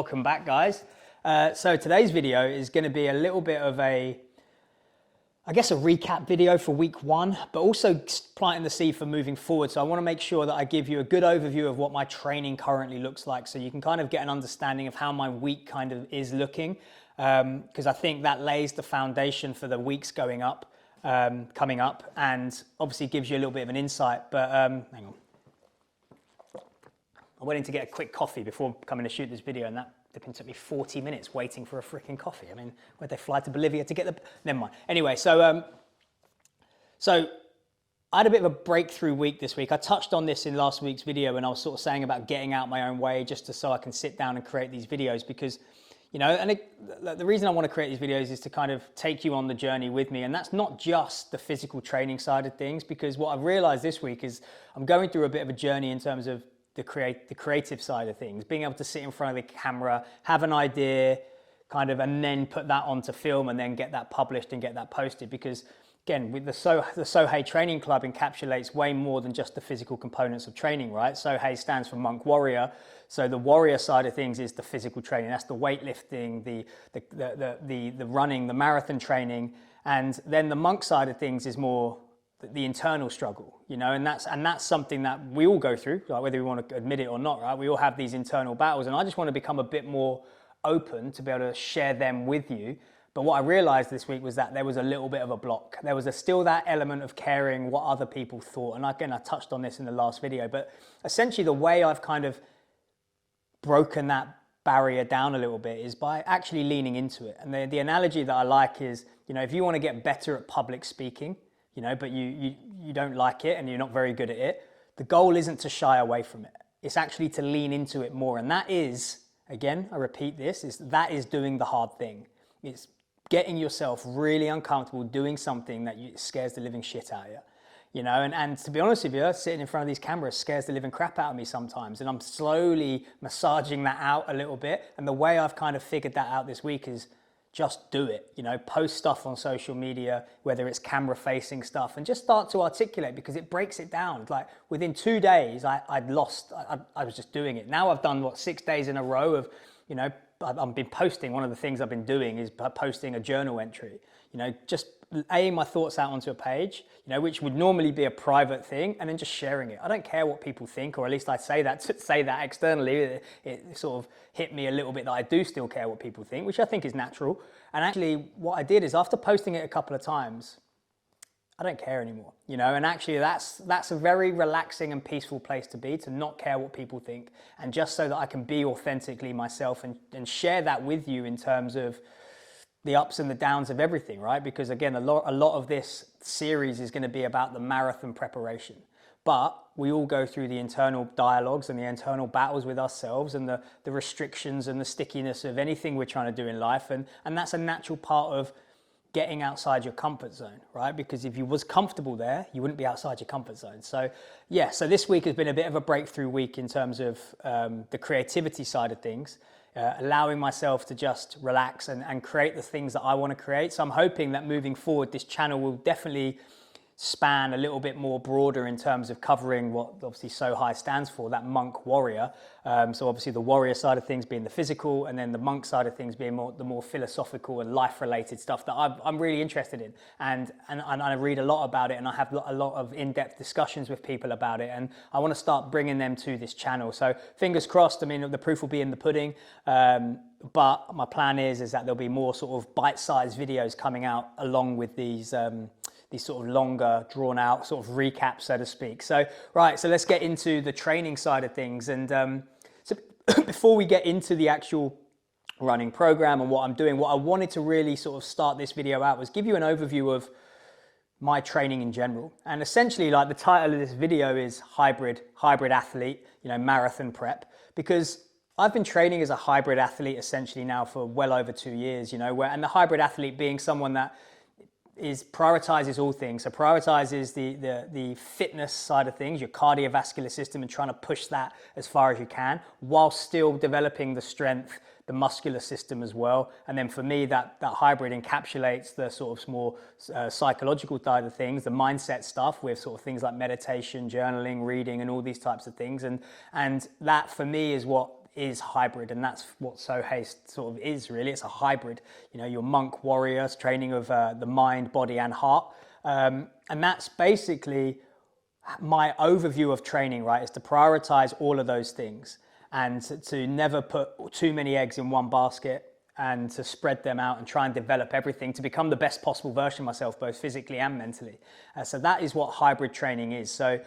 Welcome back, guys. So today's video is going to be a little bit of a recap video for week one, but also planting the seed for moving forward. So I want to make sure that I give you a good overview of what my training currently looks like, so you can kind of get an understanding of how my week kind of is looking, because I think that lays the foundation for the weeks coming up, and obviously gives you a little bit of an insight. But hang on. I went in to get a quick coffee before coming to shoot this video, and that took me 40 minutes waiting for a freaking coffee. I mean, where'd they fly to Bolivia to get the... Never mind. Anyway, so I had a bit of a breakthrough week this week. I touched on this in last week's video when I was sort of saying about getting out my own way just so I can sit down and create these videos, because, you know, and the reason I want to create these videos is to kind of take you on the journey with me. And that's not just the physical training side of things, because what I've realized this week is I'm going through a bit of a journey in terms of the creative side of things, being able to sit in front of the camera, have an idea, kind of, and then put that onto film and then get that published and get that posted. Because again, with the Sohei Training Club encapsulates way more than just the physical components of training, right? Sohei stands for monk warrior. So the warrior side of things is the physical training. That's the weightlifting, the running, the marathon training. And then the monk side of things is more the internal struggle, you know, and that's something that we all go through, like whether we want to admit it or not, right? We all have these internal battles, and I just want to become a bit more open to be able to share them with you. But what I realized this week was that there was a little bit of a block. There was still that element of caring what other people thought. And again, I touched on this in the last video, but essentially the way I've kind of broken that barrier down a little bit is by actually leaning into it. And the analogy that I like is, you know, if you want to get better at public speaking, you know, but you don't like it and you're not very good at it, the goal isn't to shy away from it. It's actually to lean into it more. And that is, again, I repeat this, that is doing the hard thing. It's getting yourself really uncomfortable doing something that scares the living shit out of you. You know, and to be honest with you, sitting in front of these cameras scares the living crap out of me sometimes. And I'm slowly massaging that out a little bit. And the way I've kind of figured that out this week is just do it, you know, post stuff on social media, whether it's camera facing stuff, and just start to articulate, because it breaks it down. Like within 2 days, I was just doing it. Now I've done 6 days in a row of, you know, I've been posting. One of the things I've been doing is posting a journal entry, you know, just laying my thoughts out onto a page, you know, which would normally be a private thing, and then just sharing it. I don't care what people think, or at least I say that externally. It sort of hit me a little bit that I do still care what people think, which I think is natural. And actually what I did is, after posting it a couple of times, I don't care anymore, you know, and actually that's a very relaxing and peaceful place to be, to not care what people think, and just so that I can be authentically myself and share that with you in terms of the ups and the downs of everything, right? Because again, a lot of this series is going to be about the marathon preparation, but we all go through the internal dialogues and the internal battles with ourselves, and the restrictions and the stickiness of anything we're trying to do in life. And that's a natural part of getting outside your comfort zone, right? Because if you was comfortable there, you wouldn't be outside your comfort zone. So yeah, so this week has been a bit of a breakthrough week in terms of the creativity side of things, allowing myself to just relax and create the things that I want to create. So I'm hoping that moving forward, this channel will definitely span a little bit more broader in terms of covering what obviously Sohei stands for, that monk warrior. So obviously the warrior side of things being the physical, and then the monk side of things being the more philosophical and life-related stuff that I'm really interested in. And I read a lot about it, and I have a lot of in-depth discussions with people about it, and I want to start bringing them to this channel. So fingers crossed. I mean, the proof will be in the pudding. But my plan is that there'll be more sort of bite-sized videos coming out along with these sort of longer, drawn-out sort of recaps, so to speak. So, right, so let's get into the training side of things. And so before we get into the actual running program and what I'm doing, what I wanted to really sort of start this video out was give you an overview of my training in general. And essentially, like, the title of this video is hybrid athlete, you know, marathon prep, because I've been training as a hybrid athlete essentially now for well over 2 years, you know, and the hybrid athlete being someone that prioritizes all things. So prioritizes the fitness side of things, your cardiovascular system, and trying to push that as far as you can, while still developing the strength, the muscular system as well. And then for me, that hybrid encapsulates the sort of more psychological side of things, the mindset stuff, with sort of things like meditation, journaling, reading, and all these types of things. And that for me is what is hybrid, and that's what So Haste sort of is really. It's a hybrid, you know, your monk warriors training of the mind, body and heart. And that's basically my overview of training, right, is to prioritize all of those things and to never put too many eggs in one basket, and to spread them out and try and develop everything to become the best possible version of myself, both physically and mentally. So that is what hybrid training is. So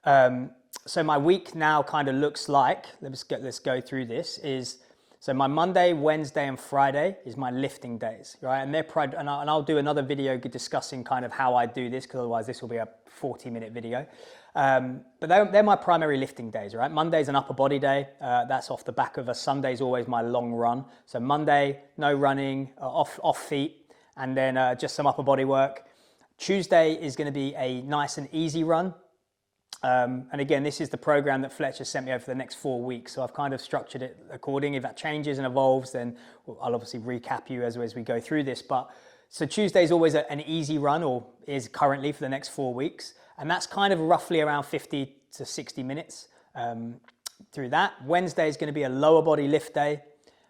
my week now kind of looks like, let's go through this, so my Monday, Wednesday and Friday is my lifting days, right? And I'll do another video discussing kind of how I do this, because otherwise this will be a 40-minute video. But they're my primary lifting days, right? Monday's an upper body day. That's off the back of Sunday's always my long run. So Monday, no running, off feet, and then just some upper body work. Tuesday is going to be a nice and easy run. And again, this is the program that Fletcher sent me over for the next 4 weeks. So I've kind of structured it accordingly. If that changes and evolves, then I'll obviously recap you as we go through this. But so Tuesday is always an easy run, or is currently for the next 4 weeks. And that's kind of roughly around 50 to 60 minutes through that. Wednesday is going to be a lower body lift day.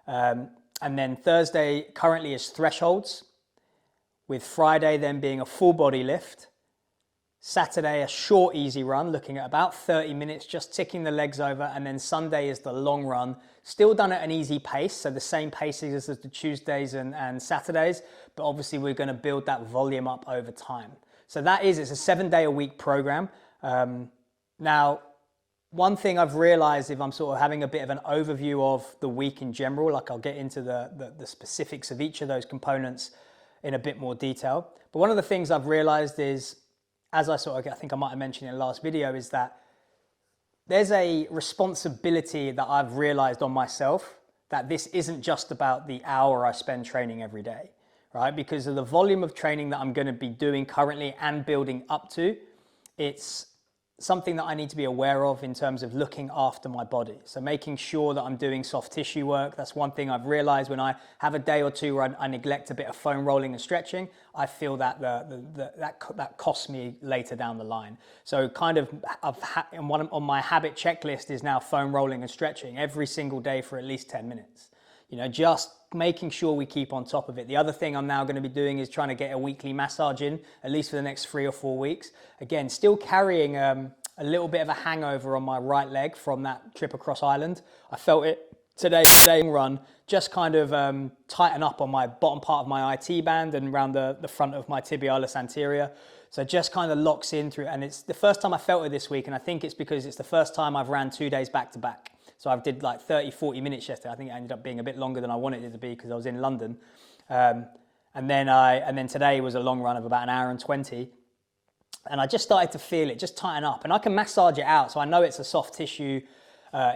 And then Thursday currently is thresholds, with Friday then being a full body lift. Saturday, a short, easy run, looking at about 30 minutes, just ticking the legs over. And then Sunday is the long run, still done at an easy pace. So the same paces as the Tuesdays and Saturdays, but obviously we're going to build that volume up over time. So it's a 7-day-a-week program. Now, one thing I've realized, if I'm sort of having a bit of an overview of the week in general, like I'll get into the specifics of each of those components in a bit more detail. But one of the things I've realized is, as I think I might have mentioned in the last video, is that there's a responsibility that I've realized on myself, that this isn't just about the hour I spend training every day, right? Because of the volume of training that I'm going to be doing currently and building up to, it's something that I need to be aware of in terms of looking after my body. So making sure that I'm doing soft tissue work. That's one thing I've realized when I have a day or two where I neglect a bit of foam rolling and stretching. I feel that that costs me later down the line. So kind of on my habit checklist is now foam rolling and stretching every single day for at least 10 minutes. You know, just making sure we keep on top of it. The other thing I'm now going to be doing is trying to get a weekly massage in, at least for the next 3 or 4 weeks. Again, still carrying a little bit of a hangover on my right leg from that trip across Ireland. I felt it today run, just kind of tighten up on my bottom part of my IT band and around the front of my tibialis anterior. So just kind of locks in through, and it's the first time I felt it this week, and I think it's because it's the first time I've ran 2 days back to back. So I did like 30, 40 minutes yesterday. I think it ended up being a bit longer than I wanted it to be because I was in London. And then today was a long run of about 1 hour and 20. And I just started to feel it, just tighten up. And I can massage it out, so I know it's a soft tissue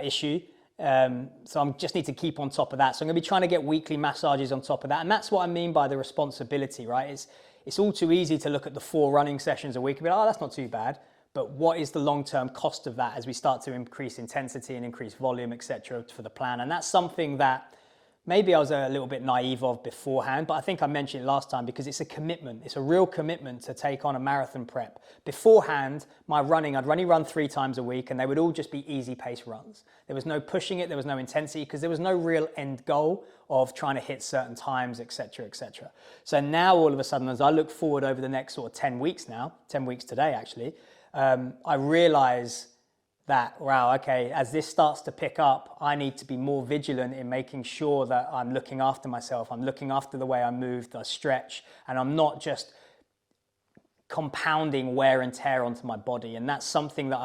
issue. So I just need to keep on top of that. So I'm going to be trying to get weekly massages on top of that. And that's what I mean by the responsibility, right? It's all too easy to look at the 4 running sessions a week and be like, oh, that's not too bad. But what is the long-term cost of that as we start to increase intensity and increase volume, etc., for the plan? And that's something that maybe I was a little bit naive of beforehand, but I think I mentioned it last time because it's a commitment. It's a real commitment to take on a marathon prep. Beforehand, my running, I'd only run 3 times a week, and they would all just be easy pace runs. There was no pushing it, there was no intensity, because there was no real end goal of trying to hit certain times, etc., etc. So now all of a sudden, as I look forward over the next sort of 10 weeks now, 10 weeks today actually, I realize that, wow, okay, as this starts to pick up, I need to be more vigilant in making sure that I'm looking after myself. I'm looking after the way I move, I stretch, and I'm not just compounding wear and tear onto my body. And that's something that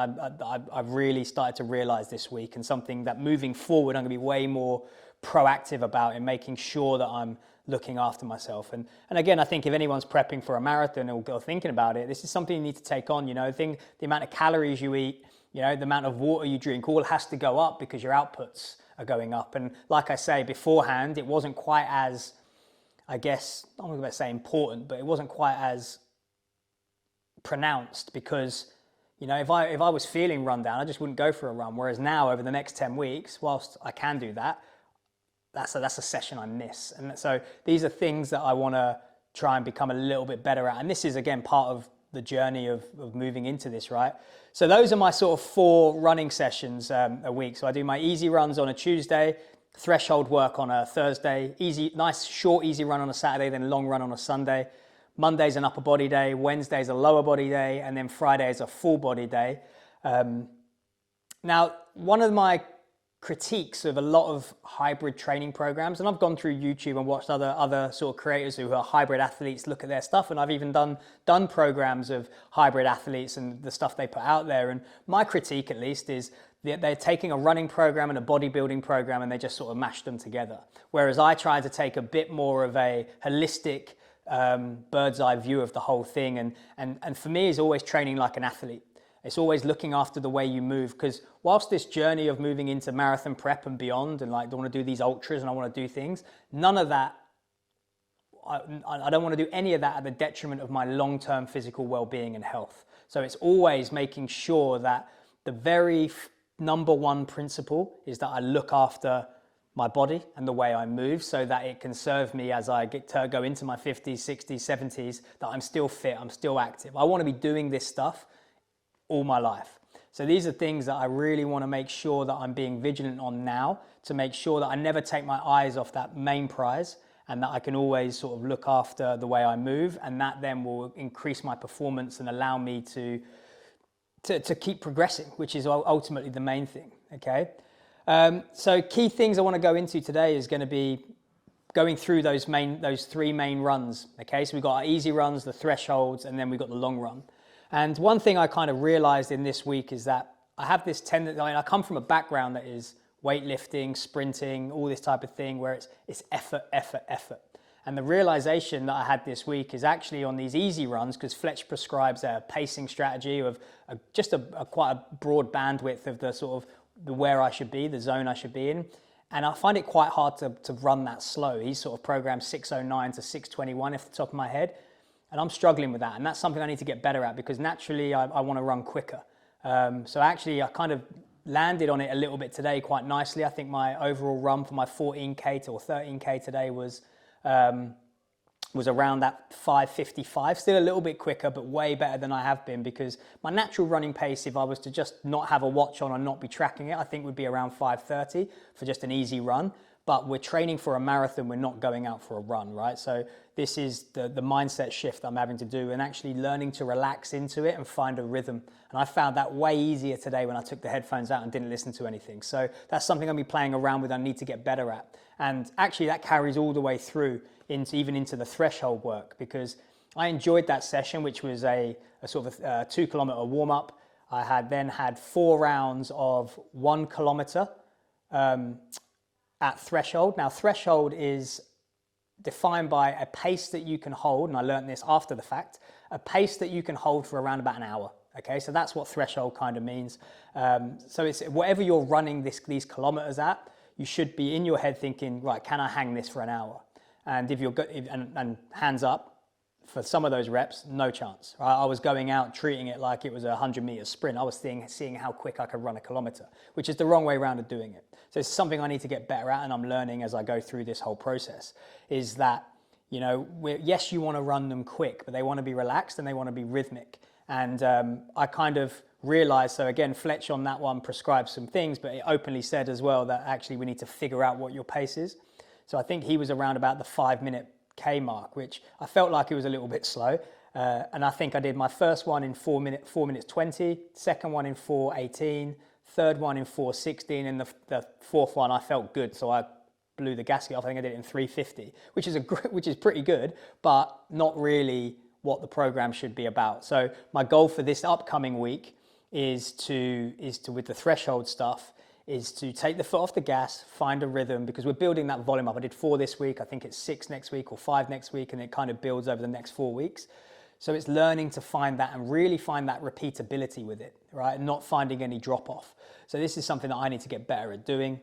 I've really started to realize this week, and something that moving forward, I'm gonna be way more proactive about in making sure that I'm looking after myself. And again, I think if anyone's prepping for a marathon or thinking about it, this is something you need to take on. You know, the amount of calories you eat, you know, the amount of water you drink, all has to go up because your outputs are going up. And like I say beforehand, it wasn't quite as, I guess, I'm not going to say important, but it wasn't quite as pronounced because, you know, if I was feeling run down, I just wouldn't go for a run. Whereas now, over the next 10 weeks, whilst I can do that, that's a session I miss. And so these are things that I want to try and become a little bit better at. And this is, again, part of the journey of moving into this, right? So those are my sort of 4 running sessions a week. So I do my easy runs on a Tuesday, threshold work on a Thursday, nice short easy run on a Saturday, then long run on a Sunday. Monday's an upper body day, Wednesday's a lower body day, and then Friday is a full body day. Now, one of my critiques of a lot of hybrid training programs, and I've gone through YouTube and watched other sort of creators who are hybrid athletes look at their stuff, and I've even done programs of hybrid athletes and the stuff they put out there. And my critique, at least, is that they're taking a running program and a bodybuilding program and they just sort of mash them together. Whereas I try to take a bit more of a holistic bird's eye view of the whole thing, and for me is always training like an athlete. It's always looking after the way you move, because whilst this journey of moving into marathon prep and beyond, and like I want to do these ultras and I want to do things, none of that, I don't want to do any of that at the detriment of my long-term physical well-being and health. So it's always making sure that the very number one principle is that I look after my body and the way I move, so that it can serve me as I get to go into my 50s, 60s, 70s, that I'm still fit, I'm still active. I want to be doing this stuff all my life. So these are things that I really want to make sure that I'm being vigilant on now, to make sure that I never take my eyes off that main prize, and that I can always sort of look after the way I move, and that then will increase my performance and allow me to keep progressing, which is ultimately the main thing, okay? So key things I want to go into today is going to be going through those 3 main runs, okay? So we've got our easy runs, the thresholds, and then we've got the long run. And one thing I kind of realized in this week is that I have this tendency, I come from a background that is weightlifting, sprinting, all this type of thing, where it's effort, effort, effort. And the realization that I had this week is actually on these easy runs, because Fletch prescribes a pacing strategy of just quite a broad bandwidth of the sort of where I should be, the zone I should be in. And I find it quite hard to run that slow. He's sort of programmed 6:09 to 6:21 off the top of my head. And I'm struggling with that. And that's something I need to get better at, because naturally I want to run quicker. So actually I kind of landed on it a little bit today quite nicely. I think my overall run for my 14K or 13K today was around that 5:55, still a little bit quicker, but way better than I have been, because my natural running pace, if I was to just not have a watch on and not be tracking it, I think would be around 5:30 for just an easy run. But we're training for a marathon, we're not going out for a run, right? So this is the mindset shift I'm having to do, and actually learning to relax into it and find a rhythm. And I found that way easier today when I took the headphones out and didn't listen to anything. So that's something I'll be playing around with, I need to get better at. And actually that carries all the way through even into the threshold work, because I enjoyed that session, which was a sort of a 2 kilometer warm up. I had 4 rounds of 1 kilometer at threshold. Now threshold is defined by a pace that you can hold, and I learned this after the fact, a pace that you can hold for around about an hour. Okay, so that's what threshold kind of means. So it's whatever you're running these kilometers at, you should be in your head thinking, right, can I hang this for an hour? And if you're good, and hands up, for some of those reps, no chance. Right? I was going out treating it like it was a 100-meter sprint. I was seeing how quick I could run a kilometer, which is the wrong way around of doing it. So it's something I need to get better at, and I'm learning as I go through this whole process, is that, you know, yes, you want to run them quick, but they want to be relaxed and they want to be rhythmic. And I kind of realized, so again, Fletch on that one prescribed some things, but it openly said as well that actually we need to figure out what your pace is. So I think he was around about the 5-minute K mark, which I felt like it was a little bit slow. And I think I did my first one in 4 minutes 20, second one in 4:18, third one in 4:16, and the fourth one I felt good, so I blew the gasket off. I think I did it in 3:50, which is pretty good, but not really what the program should be about. So my goal for this upcoming week is to with the threshold stuff, is to take the foot off the gas, find a rhythm, because we're building that volume up. I did 4 this week, I think it's 6 next week or 5 next week, and it kind of builds over the next 4 weeks. So it's learning to find that and really find that repeatability with it, right? And not finding any drop off. So this is something that I need to get better at doing.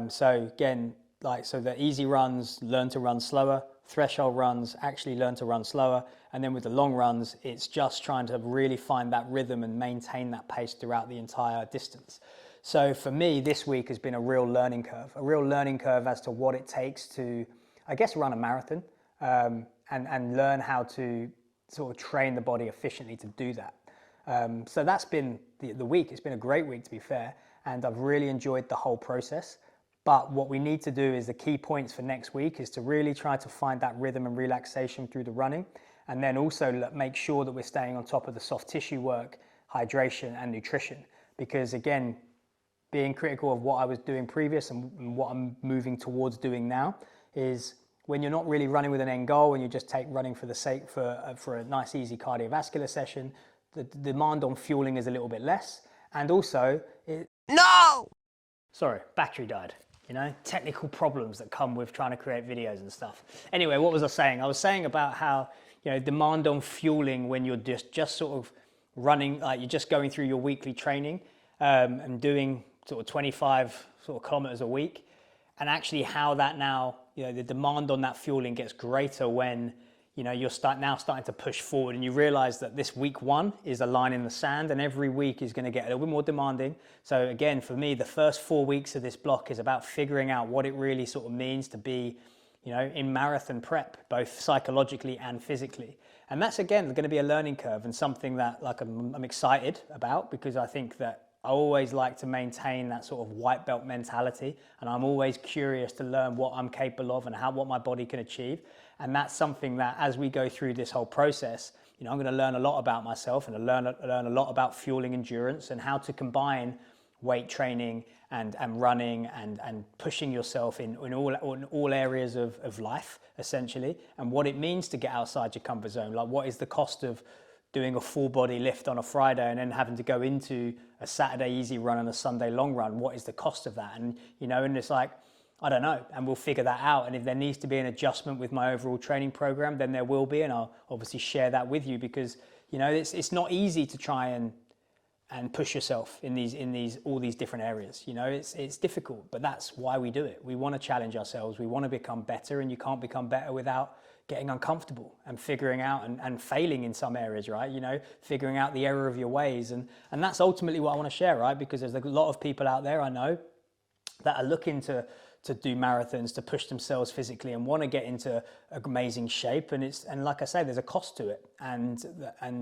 So again, so the easy runs, learn to run slower. Threshold runs, actually learn to run slower. And then with the long runs, it's just trying to really find that rhythm and maintain that pace throughout the entire distance. So for me, this week has been a real learning curve as to what it takes to, I guess, run a marathon, and learn how to sort of train the body efficiently to do that. So that's been the week. It's been a great week, to be fair, and I've really enjoyed the whole process. But what we need to do is the key points for next week is to really try to find that rhythm and relaxation through the running, and then also make sure that we're staying on top of the soft tissue work, hydration and nutrition. Because again, being critical of what I was doing previous and what I'm moving towards doing now is when you're not really running with an end goal and you just take running for the sake for a nice easy cardiovascular session, the demand on fueling is a little bit less. And also sorry, battery died. You know, technical problems that come with trying to create videos and stuff. Anyway, what was I saying? I was saying about how, you know, demand on fueling when you're just sort of running, like you're just going through your weekly training and doing sort of 25 sort of kilometers a week, and actually how that now, you know, the demand on that fueling gets greater when, you know, you're starting to push forward and you realize that this week one is a line in the sand and every week is going to get a little bit more demanding. So again, for me, the first 4 weeks of this block is about figuring out what it really sort of means to be, you know, in marathon prep, both psychologically and physically. And that's, again, going to be a learning curve and something that like I'm excited about, because I think that I always like to maintain that sort of white belt mentality, and I'm always curious to learn what I'm capable of and what my body can achieve. And that's something that as we go through this whole process, you know, I'm going to learn a lot about myself and learn a lot about fueling endurance and how to combine weight training and running and pushing yourself in all areas of life, essentially, and what it means to get outside your comfort zone. Like, what is the cost of doing a full body lift on a Friday and then having to go into a Saturday easy run and a Sunday long run? What is the cost of that? And, you know, and it's like, I don't know, and we'll figure that out. And if there needs to be an adjustment with my overall training program, then there will be, and I'll obviously share that with you, because, you know, it's not easy to try and push yourself in all these different areas. You know, it's difficult, but that's why we do it. We want to challenge ourselves. We want to become better, and you can't become better without getting uncomfortable and figuring out and failing in some areas, right? You know, figuring out the error of your ways. And that's ultimately what I want to share, right? Because there's a lot of people out there I know that are looking to do marathons, to push themselves physically and want to get into amazing shape. And like I say, there's a cost to it. And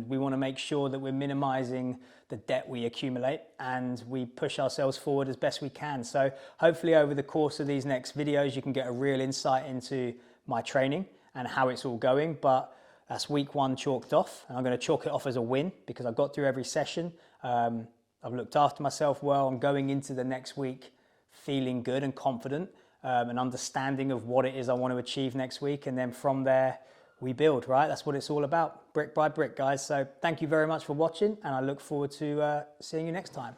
we want to make sure that we're minimizing the debt we accumulate and we push ourselves forward as best we can. So hopefully over the course of these next videos, you can get a real insight into my training and how it's all going. But that's week one chalked off, and I'm going to chalk it off as a win because I got through every session. I've looked after myself well. I'm going into the next week feeling good and confident, and understanding of what it is I want to achieve next week. And then from there, we build, right? That's what it's all about, brick by brick, guys. So thank you very much for watching, and I look forward to seeing you next time.